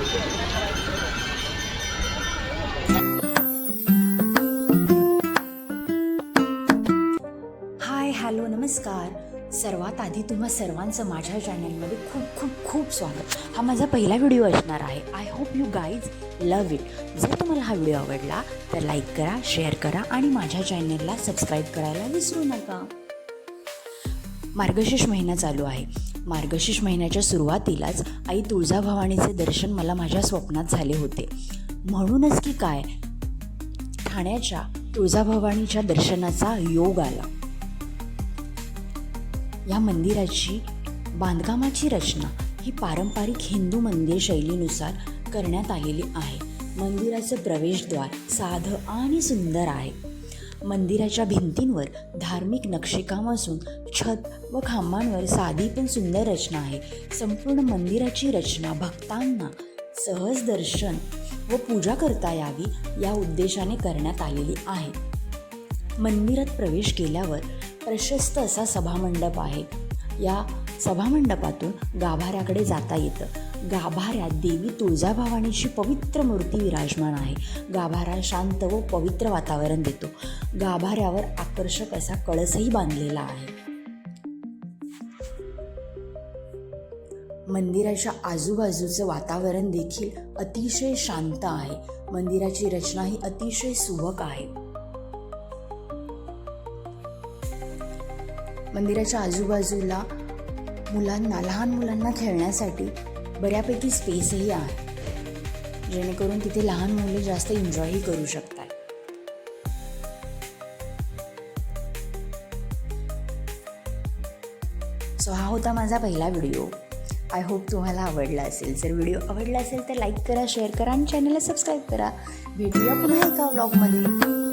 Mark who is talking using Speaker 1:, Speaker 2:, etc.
Speaker 1: Hi hello नमस्कार. सर्वात आधी तुम्हा सर्वांचं माझ्या चॅनलमध्ये खूप खूप खूप स्वागत. हा माझा पहिला व्हिडिओ असणार आहे. I hope you guys love it. जर तुम्हाला हा व्हिडिओ आवडला तर लाईक करा, शेअर करा आणि माझ्या चॅनलला सबस्क्राईब करायला विसरू नका. मार्गशीर्ष महिना चालू आहे. मार्गशीर्ष महिन्याच्या सुरुवातीलाच आई तुळजाभवानीचे दर्शन मला माझ्या स्वप्नात झाले होते. म्हणूनच की काय, ठाण्याच्या तुळजाभवानीच्या दर्शनाचा योग आला. या मंदिराची बांधकामाची रचना ही पारंपरिक हिंदू मंदिर शैलीनुसार करण्यात आलेली आहे. मंदिराचं प्रवेशद्वार साधं आणि सुंदर आहे. मंदिराच्या भिंतींवर धार्मिक नक्षीकाम असून छत व खांबांवर साधी पण सुंदर रचना आहे. संपूर्ण मंदिराची रचना भक्तांना सहज दर्शन व पूजा करता यावी या उद्देशाने करण्यात आलेली आहे. मंदिरात प्रवेश केल्यावर प्रशस्त असा सभामंडप आहे. या सभामंडपातून गाभाऱ्याकडे जाता येतं. गाभाऱ्यात देवी तुळजाभवानीची पवित्र मूर्ती विराजमान आहे. गाभारा शांत व पवित्र वातावरण देतो. गाभाऱ्यावर आकर्षक असा कळसही बांधलेला आहे. मंदिराच्या आजूबाजूचं वातावरण देखील अतिशय शांत आहे. मंदिराची रचना ही अतिशय सुबक आहे. मंदिराच्या आजूबाजूला लहान मुलांना खेळण्यासाठी बऱ्यापैकी स्पेसही आहे, जेणेकरून तिथे लहान मुले जास्त एन्जॉयही करू शकतात. सो हा होता माझा पहिला व्हिडिओ. आय होप तुम्हाला आवडला असेल. जर व्हिडिओ आवडला असेल तर लाईक करा, शेअर करा आणि चॅनलला सबस्क्राईब करा. भेटूया पुन्हा एका व्लॉगमध्ये.